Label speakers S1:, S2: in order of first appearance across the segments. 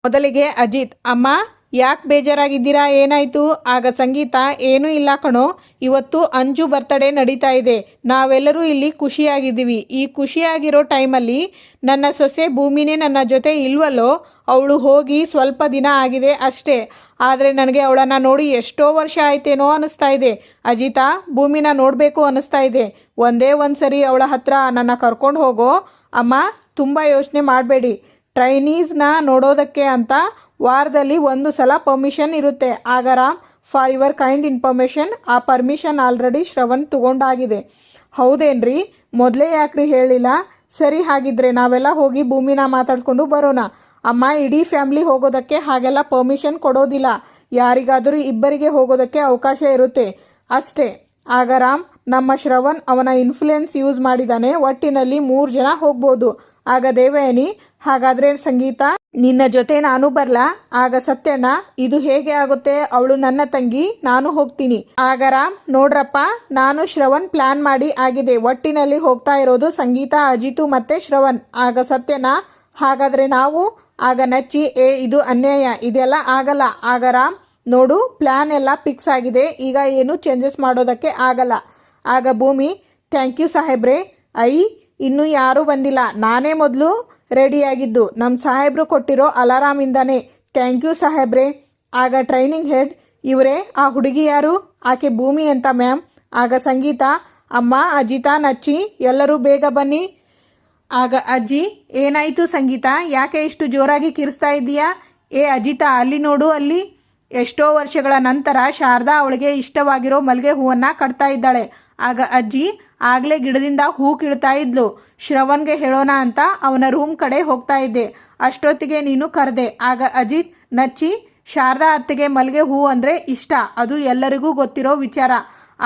S1: ಮೊದಲಿಗೆ ಅಜಿತ್, ಅಮ್ಮ ಯಾಕೆ ಬೇಜಾರಾಗಿದ್ದೀರಾ, ಏನಾಯ್ತು? ಆಗ ಸಂಗೀತ, ಏನೂ ಇಲ್ಲ ಕಣೋ, ಇವತ್ತು ಅಂಜು ಬರ್ತಡೇ ನಡೀತಾ ಇದೆ. ನಾವೆಲ್ಲರೂ ಇಲ್ಲಿ ಖುಷಿಯಾಗಿದ್ದೀವಿ. ಈ ಖುಷಿಯಾಗಿರೋ ಟೈಮಲ್ಲಿ ನನ್ನ ಸೊಸೆ ಭೂಮಿನೇ ನನ್ನ ಜೊತೆ ಇಲ್ವಲ್ಲೋ. ಅವಳು ಹೋಗಿ ಸ್ವಲ್ಪ ದಿನ ಆಗಿದೆ ಅಷ್ಟೇ. ಆದರೆ ನನಗೆ ಅವಳನ್ನು ನೋಡಿ ಎಷ್ಟೋ ವರ್ಷ ಆಯ್ತೇನೋ ಅನ್ನಿಸ್ತಾ ಇದೆ. ಅಜಿತಾ, ಭೂಮಿನ ನೋಡಬೇಕು ಅನ್ನಿಸ್ತಾ ಇದೆ. ಒಂದೇ ಒಂದು ಸರಿ ಅವಳ ಹತ್ರ ನನ್ನ ಕರ್ಕೊಂಡು ಹೋಗೋ. ಅಮ್ಮ, ತುಂಬ ಯೋಚನೆ ಮಾಡಬೇಡಿ. ಟ್ರೈನೀಸ್ನ ನೋಡೋದಕ್ಕೆ ಅಂತ ವಾರದಲ್ಲಿ ಒಂದು ಸಲ ಪರ್ಮಿಷನ್ ಇರುತ್ತೆ. ಆಗ Ram, for your kind information, ಆ ಪರ್ಮಿಷನ್ ಆಲ್ರೆಡಿ ಶ್ರವಣ್ ತಗೊಂಡಾಗಿದೆ. ಹೌದೇನ್ರಿ? ಮೊದಲೇ ಯಾಕ್ರಿ ಹೇಳಿಲ್ಲ? ಸರಿ, ಹಾಗಿದ್ರೆ ನಾವೆಲ್ಲ ಹೋಗಿ ಭೂಮಿನ ಮಾತಾಡ್ಕೊಂಡು ಬರೋಣ. ಅಮ್ಮ, ಇಡೀ ಫ್ಯಾಮಿಲಿ ಹೋಗೋದಕ್ಕೆ ಹಾಗೆಲ್ಲ ಪರ್ಮಿಷನ್ ಕೊಡೋದಿಲ್ಲ. ಯಾರಿಗಾದರೂ ಇಬ್ಬರಿಗೆ ಹೋಗೋದಕ್ಕೆ ಅವಕಾಶ ಇರುತ್ತೆ ಅಷ್ಟೇ. ಆಗ ರಾಮ್, ನಮ್ಮ ಶ್ರವಣ್ ಅವನ ಇನ್ಫ್ಲೂಯೆನ್ಸ್ ಯೂಸ್ ಮಾಡಿದ್ದಾನೆ. ಒಟ್ಟಿನಲ್ಲಿ 3 ಜನ ಹೋಗ್ಬೋದು. ಆಗ ದೇವಯಾನಿ, ಹಾಗಾದ್ರೆ ಸಂಗೀತ, ನಿನ್ನ ಜೊತೆ ನಾನು ಬರ್ಲಾ? ಆಗ ಸತ್ಯಣ್ಣ, ಇದು ಹೇಗೆ ಆಗುತ್ತೆ? ಅವಳು ನನ್ನ ತಂಗಿ, ನಾನು ಹೋಗ್ತೀನಿ. ಆಗ ರಾಮ್, ನೋಡ್ರಪ್ಪ, ನಾನು ಶ್ರವಣ್ ಪ್ಲಾನ್ ಮಾಡಿ ಆಗಿದೆ. ಒಟ್ಟಿನಲ್ಲಿ ಹೋಗ್ತಾ ಇರೋದು ಸಂಗೀತ, ಅಜಿತು ಮತ್ತೆ ಶ್ರವಣ್. ಆಗ ಸತ್ಯಣ್ಣ, ಹಾಗಾದ್ರೆ ನಾವು? ಆಗ ನಚ್ಚಿ, ಇದು ಅನ್ಯಾಯ, ಇದೆಲ್ಲ ಆಗಲ್ಲ. ಆಗ ರಾಮ್, ನೋಡು, ಪ್ಲಾನ್ ಎಲ್ಲ ಫಿಕ್ಸ್ ಆಗಿದೆ, ಈಗ ಏನು ಚೇಂಜಸ್ ಮಾಡೋದಕ್ಕೆ ಆಗಲ್ಲ. ಆಗ ಭೂಮಿ, ಥ್ಯಾಂಕ್ ಯು ಸಾಹೇಬ್ರೆ. ಇನ್ನೂ ಯಾರೂ ಬಂದಿಲ್ಲ, ನಾನೇ ಮೊದಲು ರೆಡಿಯಾಗಿದ್ದು. ನಮ್ಮ ಸಾಹೇಬ್ರು ಕೊಟ್ಟಿರೋ ಅಲಾರಾಮಿಂದಾನೆ. ಥ್ಯಾಂಕ್ ಯು ಸಾಹೇಬ್ರೆ. ಆಗ ಟ್ರೈನಿಂಗ್ ಹೆಡ್, ಇವರೇ ಆ ಹುಡುಗಿ ಯಾರು? ಆಕೆ ಭೂಮಿ ಅಂತ ಮ್ಯಾಮ್. ಆಗ ಸಂಗೀತ, ಅಮ್ಮ, ಅಜಿತಾ, ನಚ್ಚಿ, ಎಲ್ಲರೂ ಬೇಗ ಬನ್ನಿ. ಆಗ ಅಜ್ಜಿ, ಏನಾಯಿತು ಸಂಗೀತ, ಯಾಕೆ ಇಷ್ಟು ಜೋರಾಗಿ ಕಿರಿಸ್ತಾ ಇದ್ದೀಯಾ? ಅಜಿತಾ, ಅಲ್ಲಿ ನೋಡು, ಅಲ್ಲಿ. ಎಷ್ಟೋ ವರ್ಷಗಳ ನಂತರ ಶಾರದಾ ಅವಳಿಗೆ ಇಷ್ಟವಾಗಿರೋ ಮಲ್ಲಿಗೆ ಹೂವನ್ನು ಕಟ್ತಾ ಇದ್ದಾಳೆ. ಆಗ ಅಜ್ಜಿ, ಆಗಲೇ ಗಿಡದಿಂದ ಹೂ ಕೀಳ್ತಾ ಇದ್ಲು. ಶ್ರವಣ್ಗೆ ಹೇಳೋಣ ಅಂತ ಅವನ ರೂಮ್ ಕಡೆ ಹೋಗ್ತಾ ಇದ್ದೆ. ಅಷ್ಟೊತ್ತಿಗೆ ನೀನು ಕರೆದೆ. ಆಗ ಅಜಿತ್, ನಚ್ಚಿ, ಶಾರದಾ ಅತ್ತೆಗೆ ಮಲ್ಲಿಗೆ ಹೂ ಅಂದರೆ ಇಷ್ಟ, ಅದು ಎಲ್ಲರಿಗೂ ಗೊತ್ತಿರೋ ವಿಚಾರ.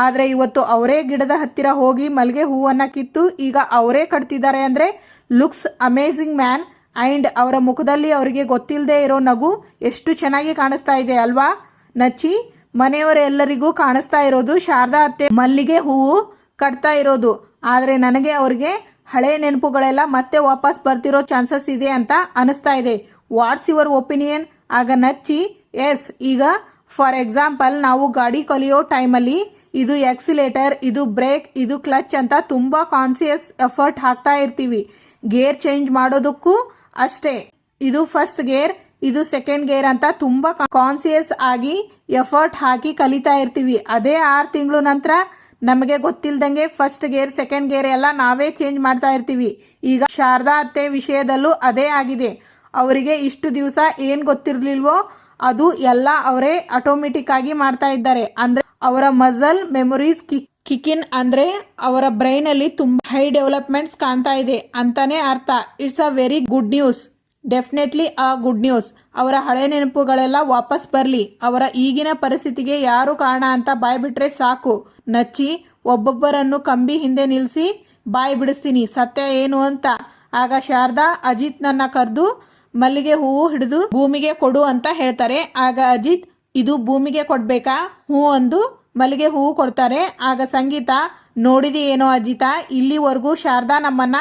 S1: ಆದರೆ ಇವತ್ತು ಅವರೇ ಗಿಡದ ಹತ್ತಿರ ಹೋಗಿ ಮಲ್ಲಿಗೆ ಹೂವನ್ನು ಕಿತ್ತು ಈಗ ಅವರೇ ಕಟ್ತಿದ್ದಾರೆ ಅಂದರೆ ಲುಕ್ಸ್ ಅಮೇಝಿಂಗ್ ಮ್ಯಾನ್. ಆ್ಯಂಡ್ ಅವರ ಮುಖದಲ್ಲಿ ಅವರಿಗೆ ಗೊತ್ತಿಲ್ಲದೆ ಇರೋ ನಗು ಎಷ್ಟು ಚೆನ್ನಾಗಿ ಕಾಣಿಸ್ತಾ ಇದೆ ಅಲ್ವಾ? ನಚ್ಚಿ, ಮನೆಯವರೆಲ್ಲರಿಗೂ ಕಾಣಿಸ್ತಾ ಇರೋದು ಶಾರದಾ ಅತ್ತೆ ಮಲ್ಲಿಗೆ ಹೂವು ಕಟ್ತಾ ಇರೋದು. ಆದರೆ ನನಗೆ ಅವರಿಗೆ ಹಳೆ ನೆನಪುಗಳೆಲ್ಲ ಮತ್ತೆ ವಾಪಸ್ ಬರ್ತಿರೋ ಚಾನ್ಸಸ್ ಇದೆ ಅಂತ ಅನಿಸ್ತಾ ಇದೆ. What's your opinion? ಆಗ ನಚ್ಚಿ, ಎಸ್, ಈಗ ಫಾರ್ ಎಕ್ಸಾಂಪಲ್ ನಾವು ಗಾಡಿ ಕಲಿಯೋ ಟೈಮಲ್ಲಿ ಇದು ಎಕ್ಸಿಲೇಟರ್, ಇದು ಬ್ರೇಕ್, ಇದು ಕ್ಲಚ್ ಅಂತ ತುಂಬ ಕಾನ್ಸಿಯಸ್ ಎಫರ್ಟ್ ಹಾಕ್ತಾ ಇರ್ತೀವಿ. ಗೇರ್ ಚೇಂಜ್ ಮಾಡೋದಕ್ಕೂ ಅಷ್ಟೇ. ಇದು ಫಸ್ಟ್ ಗೇರ್, ಇದು ಸೆಕೆಂಡ್ ಗೇರ್ ಅಂತ ತುಂಬ ಕಾನ್ಸಿಯಸ್ ಆಗಿ ಎಫರ್ಟ್ ಹಾಕಿ ಕಲಿತಾ ಇರ್ತೀವಿ. ಅದೇ 6 ತಿಂಗಳು ನಂತರ ನಮಗೆ ಗೊತ್ತಿಲ್ದಂಗೆ ಫಸ್ಟ್ ಗೇರ್, ಸೆಕೆಂಡ್ ಗೇರ್ ಎಲ್ಲ ನಾವೇ ಚೇಂಜ್ ಮಾಡ್ತಾ ಇರ್ತೀವಿ. ಈಗ ಶಾರದಾ ಅತ್ತೆ ವಿಷಯದಲ್ಲೂ ಅದೇ ಆಗಿದೆ. ಅವರಿಗೆ ಇಷ್ಟು ದಿವಸ ಏನು ಗೊತ್ತಿರಲಿಲ್ವೋ ಅದು ಎಲ್ಲ ಅವರೇ ಆಟೋಮೆಟಿಕ್ ಆಗಿ ಮಾಡ್ತಾ ಇದ್ದಾರೆ. ಅಂದ್ರೆ ಅವರ ಮಸಲ್ ಮೆಮೊರೀಸ್ ಕಿಕಿನ್, ಅಂದ್ರೆ ಅವರ ಬ್ರೈನ್ ಅಲ್ಲಿ ತುಂಬಾ ಹೈ ಡೆವಲಪ್ಮೆಂಟ್ಸ್ ಕಾಣ್ತಾ ಇದೆ ಅಂತಾನೆ ಅರ್ಥ. It's a very good news, definitely a good news. ಅವರ ಹಳೆ ನೆನಪುಗಳೆಲ್ಲ ವಾಪಸ್ ಬರಲಿ. ಅವರ ಈಗಿನ ಪರಿಸ್ಥಿತಿಗೆ ಯಾರು ಕಾರಣ ಅಂತ ಬಾಯ್ ಬಿಟ್ರೆ ಸಾಕು. ನಚ್ಚಿ, ಒಬ್ಬೊಬ್ಬರನ್ನು ಕಂಬಿ ಹಿಂದೆ ನಿಲ್ಲಿಸಿ ಬಾಯ್ ಬಿಡಿಸ್ತೀನಿ, ಸತ್ಯ ಏನು ಅಂತ. ಆಗ ಶಾರದಾ ಅಜಿತ್ ನನ್ನ ಕರೆದು ಮಲ್ಲಿಗೆ ಹೂವು ಹಿಡಿದು ಭೂಮಿಗೆ ಕೊಡು ಅಂತ ಹೇಳ್ತಾರೆ. ಆಗ ಅಜಿತ್, ಇದು ಭೂಮಿಗೆ ಕೊಡ್ಬೇಕಾ? ಹೂ ಅಂದು ಮಲ್ಲಿಗೆ ಹೂವು ಕೊಡ್ತಾರೆ. ಆಗ ಸಂಗೀತ, ನೋಡಿದಿ ಏನೋ ಅಜಿತಾ, ಇಲ್ಲಿವರೆಗೂ ಶಾರದಾ ನಮ್ಮನ್ನ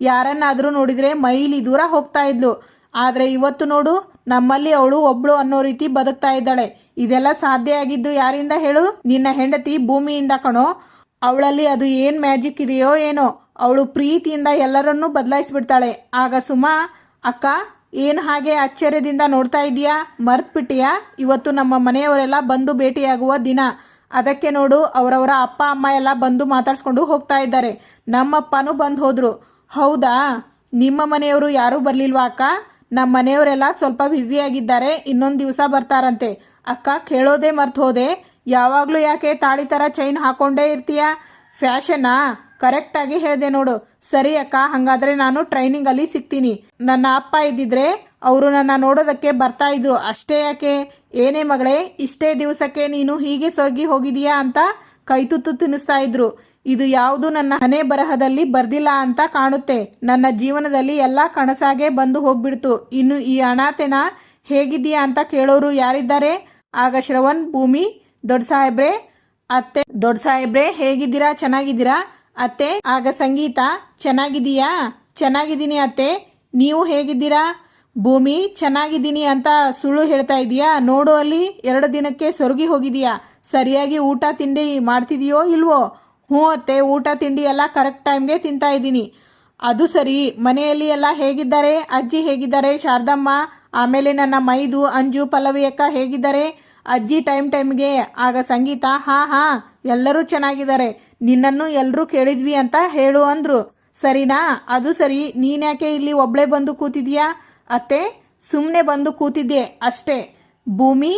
S1: ಯಾರನ್ನಾದರೂ ನೋಡಿದ್ರೆ ಮೈಲಿ ದೂರ ಹೋಗ್ತಾ ಇದ್ಲು. ಆದರೆ ಇವತ್ತು ನೋಡು, ನಮ್ಮಲ್ಲಿ ಅವಳು ಒಬ್ಳು ಅನ್ನೋ ರೀತಿ ಬದುಕ್ತಾ ಇದ್ದಾಳೆ. ಇದೆಲ್ಲ ಸಾಧ್ಯ ಆಗಿದ್ದು ಯಾರಿಂದ ಹೇಳು? ನಿನ್ನ ಹೆಂಡತಿ ಭೂಮಿಯಿಂದ ಕಣೋ. ಅವಳಲ್ಲಿ ಅದು ಏನು ಮ್ಯಾಜಿಕ್ ಇದೆಯೋ ಏನೋ, ಅವಳು ಪ್ರೀತಿಯಿಂದ ಎಲ್ಲರನ್ನೂ ಬದಲಾಯಿಸ್ಬಿಡ್ತಾಳೆ. ಆಗ ಸುಮಾ, ಅಕ್ಕ, ಏನು ಹಾಗೆ ಆಶ್ಚರ್ಯದಿಂದ ನೋಡ್ತಾ ಇದೀಯಾ? ಮರ್ತ್ಬಿಟ್ಟಿಯಾ? ಇವತ್ತು ನಮ್ಮ ಮನೆಯವರೆಲ್ಲ ಬಂದು ಭೇಟಿಯಾಗುವ ದಿನ. ಅದಕ್ಕೆ ನೋಡು, ಅವರವರ ಅಪ್ಪ ಅಮ್ಮ ಎಲ್ಲ ಬಂದು ಮಾತಾಡ್ಸ್ಕೊಂಡು ಹೋಗ್ತಾ ಇದ್ದಾರೆ. ನಮ್ಮಪ್ಪನೂ ಬಂದು ಹೋದ್ರು. ಹೌದಾ? ನಿಮ್ಮ ಮನೆಯವರು ಯಾರೂ ಬರಲಿಲ್ವಾ ಅಕ್ಕ? ನಮ್ಮ ಮನೆಯವರೆಲ್ಲ ಸ್ವಲ್ಪ ಬ್ಯುಸಿಯಾಗಿದ್ದಾರೆ, ಇನ್ನೊಂದು ದಿವಸ ಬರ್ತಾರಂತೆ. ಅಕ್ಕ, ಕೇಳೋದೇ ಮರ್ತು ಹೋದೆ, ಯಾವಾಗಲೂ ಯಾಕೆ ತಾಳಿ ಥರ ಚೈನ್ ಹಾಕೊಂಡೇ ಇರ್ತೀಯಾ? ಫ್ಯಾಷನಾ? ಕರೆಕ್ಟಾಗಿ ಹೇಳಿದೆ ನೋಡು. ಸರಿ ಅಕ್ಕ, ಹಾಗಾದರೆ ನಾನು ಟ್ರೈನಿಂಗಲ್ಲಿ ಸಿಗ್ತೀನಿ. ನನ್ನ ಅಪ್ಪ ಇದ್ದಿದ್ರೆ ಅವರು ನನ್ನ ನೋಡೋದಕ್ಕೆ ಬರ್ತಾ ಇದ್ರು, ಅಷ್ಟೇ ಯಾಕೆ? ಏನೇ ಮಗಳೇ, ಇಷ್ಟೇ ದಿವಸಕ್ಕೆ ನೀನು ಹೀಗೆ ಸೊರಗಿ ಹೋಗಿದೀಯಾ ಅಂತ ಕೈತುತ್ತು ತಿನ್ನಿಸ್ತಾ ಇದ್ರು. ಇದು ಯಾವುದು ನನ್ನ ಹಣೆ ಬರಹದಲ್ಲಿ ಬರ್ದಿಲ್ಲ ಅಂತ ಕಾಣುತ್ತೆ. ನನ್ನ ಜೀವನದಲ್ಲಿ ಎಲ್ಲ ಕನಸಾಗೆ ಬಂದು ಹೋಗ್ಬಿಡ್ತು. ಇನ್ನು ಈ ಅನಾಥೆನ ಹೇಗಿದೀಯಾ ಅಂತ ಕೇಳೋರು ಯಾರಿದ್ದಾರೆ? ಆಗ ಶ್ರವಣ್, ಭೂಮಿ, ದೊಡ್ಡ ಸಾಹೇಬ್ರೆ, ಅತ್ತೆ, ದೊಡ್ಡ ಸಾಹೇಬ್ರೆ ಹೇಗಿದ್ದೀರಾ? ಚೆನ್ನಾಗಿದ್ದೀರಾ ಅತ್ತೆ? ಆಗ ಸಂಗೀತ, ಚೆನ್ನಾಗಿದೀಯಾ? ಚೆನ್ನಾಗಿದ್ದೀನಿ ಅತ್ತೆ, ನೀವು ಹೇಗಿದ್ದೀರಾ? ಭೂಮಿ ಚೆನ್ನಾಗಿದ್ದೀನಿ ಅಂತ ಸುಳ್ಳು ಹೇಳ್ತಾ ಇದೀಯಾ? ನೋಡು ಅಲ್ಲಿ 2 ದಿನಕ್ಕೆ ಸೊರಗಿ ಹೋಗಿದೀಯಾ. ಸರಿಯಾಗಿ ಊಟ ತಿಂಡಿ ಮಾಡ್ತಿದೀಯೋ ಇಲ್ವೋ? ಹ್ಞೂ ಅತ್ತೆ, ಊಟ ತಿಂಡಿ ಎಲ್ಲ ಕರೆಕ್ಟ್ ಟೈಮ್ಗೆ ತಿಂತಾ ಇದ್ದೀನಿ. ಅದು ಸರಿ, ಮನೆಯಲ್ಲಿ ಎಲ್ಲ ಹೇಗಿದ್ದಾರೆ? ಅಜ್ಜಿ ಹೇಗಿದ್ದಾರೆ? ಶಾರದಮ್ಮ, ಆಮೇಲೆ ನನ್ನ ಮೈದು, ಅಂಜು, ಪಲ್ಲವಿ ಅಕ್ಕ ಹೇಗಿದ್ದಾರೆ? ಅಜ್ಜಿ ಟೈಮ್ಗೆ. ಆಗ ಸಂಗೀತ, ಹಾಂ ಎಲ್ಲರೂ ಚೆನ್ನಾಗಿದ್ದಾರೆ, ನಿನ್ನನ್ನು ಎಲ್ಲರೂ ಕೇಳಿದ್ವಿ ಅಂತ ಹೇಳು ಅಂದ್ರು. ಸರಿನಾ? ಅದು ಸರಿ, ನೀನ್ಯಾಕೆ ಇಲ್ಲಿ ಒಬ್ಳೆ ಬಂದು ಕೂತಿದ್ಯಾ? ಅತ್ತೆ, ಸುಮ್ಮನೆ ಬಂದು ಕೂತಿದ್ದೆ ಅಷ್ಟೇ. ಭೂಮಿ,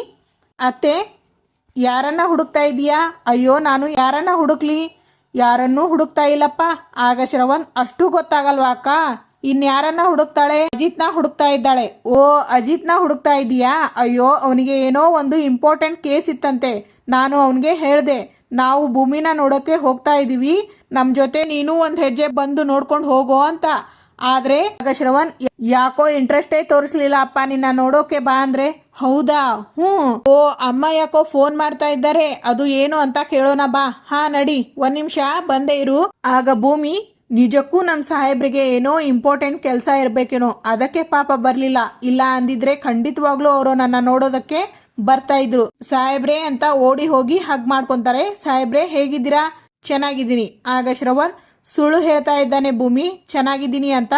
S1: ಅತ್ತೆ ಯಾರನ್ನ ಹುಡುಕ್ತಾ ಇದೀಯಾ? ಅಯ್ಯೋ, ನಾನು ಯಾರನ್ನ ಹುಡುಕ್ಲಿ? ಯಾರನ್ನೂ ಹುಡುಕ್ತಾ ಇಲ್ಲಪ್ಪ. ಆಗ ಶ್ರವಣ್, ಅಷ್ಟು ಗೊತ್ತಾಗಲ್ವಾ ಅಕ್ಕ? ಇನ್ಯಾರನ್ನ ಹುಡುಕ್ತಾಳೆ? ಅಜಿತ್ನ ಹುಡುಕ್ತಾ ಇದ್ದಾಳೆ. ಓ, ಅಜಿತ್ನ ಹುಡುಕ್ತಾ ಇದೀಯಾ? ಅಯ್ಯೋ, ಅವನಿಗೆ ಏನೋ ಒಂದು ಇಂಪಾರ್ಟೆಂಟ್ ಕೇಸ್ ಇತ್ತಂತೆ. ನಾನು ಅವನಿಗೆ ಹೇಳ್ದೆ, ನಾವು ಭೂಮಿನ ನೋಡೋಕೆ ಹೋಗ್ತಾ ಇದೀವಿ, ನಮ್ಮ ಜೊತೆ ನೀನು ಒಂದು ಹೆಜ್ಜೆ ಬಂದು ನೋಡ್ಕೊಂಡು ಹೋಗೋ ಅಂತ. ಆದ್ರೆ ಆಗ ಶ್ರವಣ್, ಯಾಕೋ ಇಂಟ್ರೆಸ್ಟೇ ತೋರಿಸ್ಲಿಲ್ಲ ಅಪ್ಪ ನಿನ್ನ ನೋಡೋಕೆ ಬಾ ಅಂದ್ರೆ. ಹೌದಾ? ಹ್ಞೂ. ಓ, ಅಮ್ಮ ಯಾಕೋ ಫೋನ್ ಮಾಡ್ತಾ ಇದ್ದಾರೆ, ಅದು ಏನು ಅಂತ ಕೇಳೋಣ ಬಾ. ಹಾ ನಡಿ, 1 ನಿಮಿಷ ಬಂದೇ ಇರು. ಆಗ ಭೂಮಿ, ನಿಜಕ್ಕೂ ನಮ್ಮ ಸಾಹೇಬ್ರಿಗೆ ಏನೋ ಇಂಪಾರ್ಟೆಂಟ್ ಕೆಲಸ ಇರಬೇಕೇನೋ, ಅದಕ್ಕೆ ಪಾಪ ಬರಲಿಲ್ಲ. ಇಲ್ಲ ಅಂದಿದ್ರೆ ಖಂಡಿತವಾಗ್ಲೂ ಅವರು ನನ್ನ ನೋಡೋದಕ್ಕೆ ಬರ್ತಾ ಇದ್ರು. ಸಾಹೇಬ್ರೆ ಅಂತ ಓಡಿ ಹೋಗಿ ಹಗ್ ಮಾಡ್ಕೊಂತಾರೆ. ಸಾಹೇಬ್ರೆ ಹೇಗಿದ್ದೀರಾ? ಚೆನ್ನಾಗಿದ್ದೀನಿ. ಆಗ ಶ್ರವಣ್, ಸುಳ್ಳು ಹೇಳ್ತಾ ಇದ್ದಾನೆ ಭೂಮಿ, ಚೆನ್ನಾಗಿದ್ದೀನಿ ಅಂತ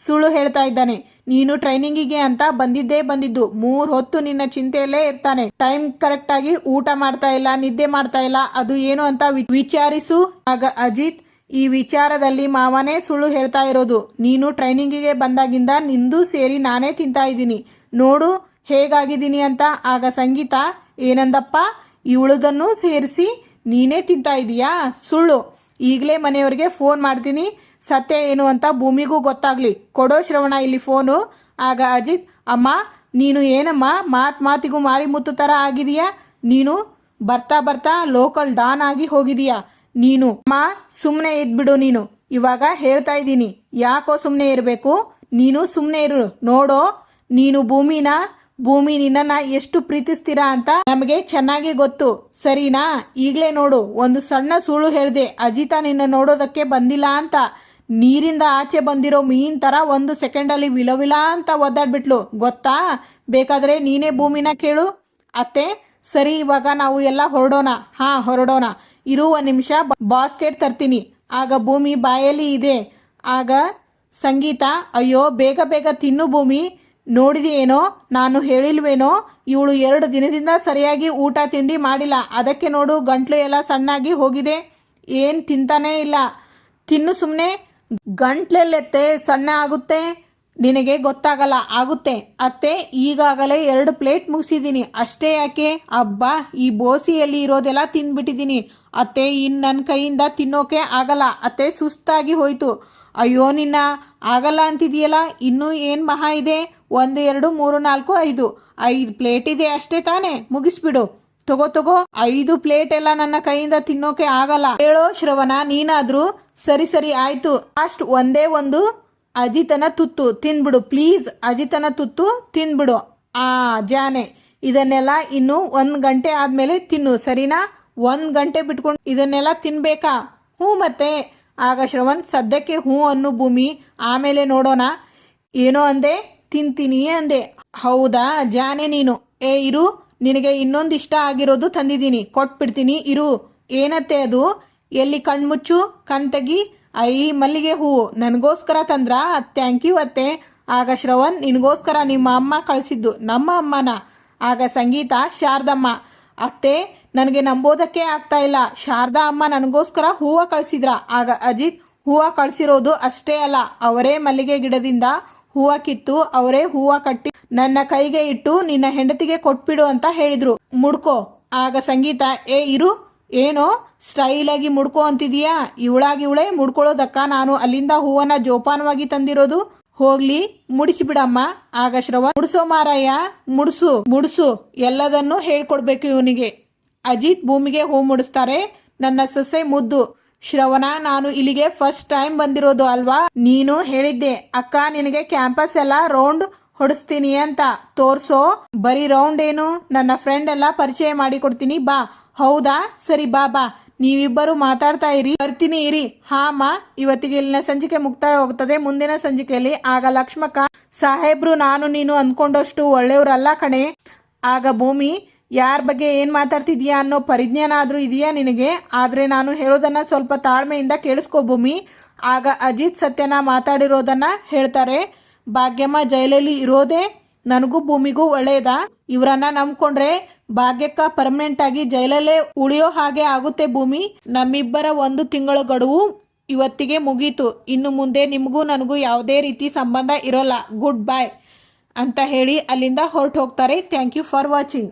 S1: ಸುಳ್ಳು ಹೇಳ್ತಾ ಇದ್ದಾನೆ. ನೀನು ಟ್ರೈನಿಂಗಿಗೆ ಅಂತ ಬಂದಿದ್ದು. 3 ಹೊತ್ತು ನಿನ್ನ ಚಿಂತೆಯಲ್ಲೇ ಇರ್ತಾನೆ. ಟೈಮ್ ಕರೆಕ್ಟ್ ಆಗಿ ಊಟ ಮಾಡ್ತಾ ಇಲ್ಲ, ನಿದ್ದೆ ಮಾಡ್ತಾ ಇಲ್ಲ, ಅದು ಏನು ಅಂತ ವಿಚಾರಿಸು. ಆಗ ಅಜಿತ್, ಈ ವಿಚಾರದಲ್ಲಿ ಮಾವನೇ ಸುಳ್ಳು ಹೇಳ್ತಾ ಇರೋದು. ನೀನು ಟ್ರೈನಿಂಗಿಗೆ ಬಂದಾಗಿಂದ ನಿಂದು ಸೇರಿ ನಾನೇ ತಿಂತಾ ಇದ್ದೀನಿ, ನೋಡು ಹೇಗಾಗಿದ್ದೀನಿ ಅಂತ. ಆಗ ಸಂಗೀತ, ಏನಂದಪ್ಪ? ಇವಳದನ್ನು ಸೇರಿಸಿ ನೀನೇ ತಿಂತಾ ಇದೀಯಾ? ಸುಳ್ಳು. ಈಗಲೇ ಮನೆಯವ್ರಿಗೆ ಫೋನ್ ಮಾಡ್ತೀನಿ, ಸತ್ಯ ಏನು ಅಂತ ಭೂಮಿಗೂ ಗೊತ್ತಾಗ್ಲಿ. ಕೊಡೋ ಶ್ರವಣ ಇಲ್ಲಿ ಫೋನು. ಆಗ ಅಜಿತ್, ಅಮ್ಮ ನೀನು ಏನಮ್ಮ ಮಾತಿಗೂ ಮಾರಿ ಮುತ್ತು ಥರ ಆಗಿದೀಯಾ? ನೀನು ಬರ್ತಾ ಲೋಕಲ್ ಡಾನ್ ಆಗಿ ಹೋಗಿದೀಯಾ ನೀನು. ಅಮ್ಮ ಸುಮ್ಮನೆ ಇದ್ಬಿಡು ನೀನು. ಇವಾಗ ಹೇಳ್ತಾ ಇದ್ದೀನಿ, ಯಾಕೋ ಸುಮ್ಮನೆ ಇರಬೇಕು? ನೀನು ಸುಮ್ಮನೆ ಇರು. ನೋಡೋ, ನೀನು ಭೂಮಿ ನಿನ್ನನ್ನ ಎಷ್ಟು ಪ್ರೀತಿಸ್ತೀರಾ ಅಂತ ನಮಗೆ ಚೆನ್ನಾಗಿ ಗೊತ್ತು, ಸರಿನಾ? ಈಗಲೇ ನೋಡು, ಒಂದು ಸಣ್ಣ ಸುಳ್ಳು ಹೇಳ್ದೆ, ಅಜಿತ ನಿನ್ನ ನೋಡೋದಕ್ಕೆ ಬಂದಿಲ್ಲ ಅಂತ. ನೀರಿಂದ ಆಚೆ ಬಂದಿರೋ ಮೀನ್ ತರ 1 ಸೆಕೆಂಡಲ್ಲಿ ವಿಲವಿಲ ಅಂತ ಒದ್ದಾಡ್ಬಿಟ್ಲು, ಗೊತ್ತಾ? ಬೇಕಾದ್ರೆ ನೀನೇ ಭೂಮಿನ ಕೇಳು. ಅತ್ತೆ ಸರಿ, ಇವಾಗ ನಾವು ಎಲ್ಲ ಹೊರಡೋಣ. ಹಾ ಹೊರಡೋಣ, ಇರು 1 ನಿಮಿಷ, ಬಾಸ್ಕೆಟ್ ತರ್ತೀನಿ. ಆಗ ಭೂಮಿ ಬಾಯಲ್ಲಿ ಇದೆ. ಆಗ ಸಂಗೀತ, ಅಯ್ಯೋ ಬೇಗ ತಿನ್ನು ಭೂಮಿ. ನೋಡಿದೆಯೇನೋ, ನಾನು ಹೇಳಿಲ್ವೇನೋ, ಇವಳು 2 ದಿನದಿಂದ ಸರಿಯಾಗಿ ಊಟ ತಿಂಡಿ ಮಾಡಿಲ್ಲ, ಅದಕ್ಕೆ ನೋಡು ಗಂಟ್ಲು ಎಲ್ಲ ಸಣ್ಣಾಗಿ ಹೋಗಿದೆ. ಏನು ತಿಂತಾನೇ ಇಲ್ಲ. ತಿನ್ನು ಸುಮ್ಮನೆ. ಗಂಟ್ಲೆಲ್ಲೆತ್ತೆ ಸಣ್ಣ ಆಗುತ್ತೆ, ನಿನಗೆ ಗೊತ್ತಾಗಲ್ಲ. ಆಗುತ್ತೆ ಅತ್ತೆ, ಈಗಾಗಲೇ 2 ಪ್ಲೇಟ್ ಮುಗಿಸಿದ್ದೀನಿ, ಅಷ್ಟೇ ಯಾಕೆ? ಅಬ್ಬಾ, ಈ ಬೋಸಿಯಲ್ಲಿ ಇರೋದೆಲ್ಲ ತಿಂದ್ಬಿಟ್ಟಿದ್ದೀನಿ ಅತ್ತೆ, ಇನ್ನು ನನ್ನ ಕೈಯಿಂದ ತಿನ್ನೋಕೆ ಆಗಲ್ಲ ಅತ್ತೆ, ಸುಸ್ತಾಗಿ ಹೋಯ್ತು. ಅಯ್ಯೋ ನಿನ್ನ, ಆಗಲ್ಲ ಅಂತಿದೆಯಲ್ಲ, ಇನ್ನೂ ಏನು ಮಹಾ ಇದೆ? 1 2 3 4 5 ಪ್ಲೇಟ್ ಇದೆ ಅಷ್ಟೇ ತಾನೇ, ಮುಗಿಸ್ಬಿಡು. ತಗೋ 5 ಪ್ಲೇಟ್ ಎಲ್ಲ ನನ್ನ ಕೈಯಿಂದ ತಿನ್ನೋಕೆ ಆಗಲ್ಲ. ಹೇಳೋ ಶ್ರವಣ, ನೀನಾದ್ರೂ. ಸರಿ ಆಯ್ತು, ಲಾಸ್ಟ್ ಒಂದೇ ಒಂದು ಅಜಿತನ ತುತ್ತು ತಿನ್ಬಿಡು ಪ್ಲೀಸ್. ಅಜಿತನ ತುತ್ತು ತಿನ್ಬಿಡು. ಜಾನೆ, ಇದನ್ನೆಲ್ಲ ಇನ್ನು 1 ಗಂಟೆ ಆದ್ಮೇಲೆ ತಿನ್ನು, ಸರಿನಾ? 1 ಗಂಟೆ ಬಿಟ್ಕೊಂಡು ಇದನ್ನೆಲ್ಲ ತಿನ್ಬೇಕಾ? ಹ್ಞೂ ಮತ್ತೆ. ಆಗ ಶ್ರವಣ್, ಸದ್ಯಕ್ಕೆ ಹ್ಞೂ ಅನ್ನು ಭೂಮಿ, ಆಮೇಲೆ ನೋಡೋಣ. ಏನೋ ಅಂದೆ? ತಿಂತೀನಿ ಅಂದೆ. ಹೌದಾ, ಜಾನೆ ನೀನು. ಇರು, ನಿನಗೆ ಇನ್ನೊಂದು ಇಷ್ಟ ಆಗಿರೋದು ತಂದಿದ್ದೀನಿ, ಕೊಟ್ಬಿಡ್ತೀನಿ ಇರು. ಏನತ್ತೆ ಅದು? ಎಲ್ಲಿ? ಕಣ್ಮುಚ್ಚು, ಕಣ್ತೆಗಿ. ಮಲ್ಲಿಗೆ ಹೂವು ನನಗೋಸ್ಕರ ತಂದ್ರಾ? ಥ್ಯಾಂಕ್ ಯು ಅತ್ತೆ. ಆಗ ಶ್ರವಣ್, ನಿನಗೋಸ್ಕರ ನಿಮ್ಮ ಅಮ್ಮ ಕಳಿಸಿದ್ದು. ನಮ್ಮ ಅಮ್ಮನ? ಆಗ ಸಂಗೀತ, ಶಾರದಮ್ಮ. ಅತ್ತೆ, ನನಗೆ ನಂಬೋದಕ್ಕೆ ಆಗ್ತಾ ಇಲ್ಲ, ಶಾರದಾ ಅಮ್ಮ ನನಗೋಸ್ಕರ ಹೂವು ಕಳಿಸಿದ್ರ? ಆಗ ಅಜಿತ್, ಹೂವು ಕಳಿಸಿರೋದು ಅಷ್ಟೇ ಅಲ್ಲ, ಅವರೇ ಮಲ್ಲಿಗೆ ಗಿಡದಿಂದ ಹೂವು ಕಿತ್ತು, ಅವರೇ ಹೂವು ಕಟ್ಟಿ ನನ್ನ ಕೈಗೆ ಇಟ್ಟು ನಿನ್ನ ಹೆಂಡತಿಗೆ ಕೊಟ್ಬಿಡು ಅಂತ ಹೇಳಿದ್ರು. ಮುಡ್ಕೋ. ಆಗ ಸಂಗೀತ, ಇರು, ಏನೋ ಸ್ಟೈಲಾಗಿ ಮುಡ್ಕೋ ಅಂತಿದೀಯಾ? ಇವಳೇ ಮುಡ್ಕೊಳ್ಳೋದಕ್ಕ ನಾನು ಅಲ್ಲಿಂದ ಹೂವನ್ನ ಜೋಪಾನವಾಗಿ ತಂದಿರೋದು? ಹೋಗ್ಲಿ, ಮುಡಿಸಿಬಿಡಮ್ಮ. ಆಗ ಶ್ರವಣ್, ಮುಡ್ಸೋ ಮಾರಾಯ, ಮುಡ್ಸು, ಎಲ್ಲದನ್ನೂ ಹೇಳ್ಕೊಡ್ಬೇಕು ಇವನಿಗೆ. ಅಜಿತ್ ಭೂಮಿಗೆ ಹೂ ಮುಡಿಸ್ತಾರೆ. ನನ್ನ ಸೊಸೆ ಮುದ್ದು ಶ್ರವಣ, ನಾನು ಇಲ್ಲಿಗೆ ಫಸ್ಟ್ ಟೈಮ್ ಬಂದಿರೋದು ಅಲ್ವಾ? ನೀನು ಹೇಳಿದ್ದೆ ಅಕ್ಕ, ನಿನಗೆ ಕ್ಯಾಂಪಸ್ ಎಲ್ಲ ರೌಂಡ್ ಹೊಡಿಸ್ತೀನಿ ಅಂತ. ತೋರ್ಸೋ. ಬರೀ ರೌಂಡ್ ಏನು, ನನ್ನ ಫ್ರೆಂಡ್ ಎಲ್ಲ ಪರಿಚಯ ಮಾಡಿ ಕೊಡ್ತೀನಿ ಬಾ. ಹೌದಾ, ಸರಿ ಬಾ. ನೀವಿಬ್ಬರು ಮಾತಾಡ್ತಾ ಇರಿ, ಬರ್ತೀನಿ ಇರಿ. ಹಾ ಅಮ್ಮ, ಇವತ್ತಿಗೆ ಇಲ್ಲಿನ ಸಂಚಿಕೆ ಮುಕ್ತಾಯ ಹೋಗುತ್ತದೆ. ಮುಂದಿನ ಸಂಚಿಕೆಯಲ್ಲಿ ಆಗ ಲಕ್ಷ್ಮಕ್ಕ ಸಾಹೇಬ್ರು ನಾನು ನೀನು ಅಂದ್ಕೊಂಡಷ್ಟು ಒಳ್ಳೆಯವರಲ್ಲ ಕಣೆ. ಆಗ ಭೂಮಿ, ಯಾರ ಬಗ್ಗೆ ಏನು ಮಾತಾಡ್ತಿದ್ಯಾ ಅನ್ನೋ ಪರಿಜ್ಞಾನ ಆದರೂ ಇದೆಯಾ ನಿನಗೆ? ಆದರೆ ನಾನು ಹೇಳೋದನ್ನು ಸ್ವಲ್ಪ ತಾಳ್ಮೆಯಿಂದ ಕೇಳಿಸ್ಕೊ ಭೂಮಿ. ಆಗ ಅಜಿತ್ ಸತ್ಯನ ಮಾತಾಡಿರೋದನ್ನು ಹೇಳ್ತಾರೆ. ಭಾಗ್ಯಮ್ಮ ಜೈಲಲ್ಲಿ ಇರೋದೇ ನನಗೂ ಭೂಮಿಗೂ ಒಳ್ಳೆಯದ. ಇವರನ್ನ ನಂಬ್ಕೊಂಡ್ರೆ ಭಾಗ್ಯಕ್ಕ ಪರ್ಮನೆಂಟ್ ಆಗಿ ಜೈಲಲ್ಲೇ ಉಳಿಯೋ ಹಾಗೆ ಆಗುತ್ತೆ ಭೂಮಿ. ನಮ್ಮಿಬ್ಬರ 1 ತಿಂಗಳ ಗಡುವು ಇವತ್ತಿಗೆ ಮುಗೀತು. ಇನ್ನು ಮುಂದೆ ನಿಮಗೂ ನನಗೂ ಯಾವುದೇ ರೀತಿ ಸಂಬಂಧ ಇರೋಲ್ಲ. ಗುಡ್ ಬೈ ಅಂತ ಹೇಳಿ ಅಲ್ಲಿಂದ ಹೊರಟು ಹೋಗ್ತಾರೆ. Thank you for watching.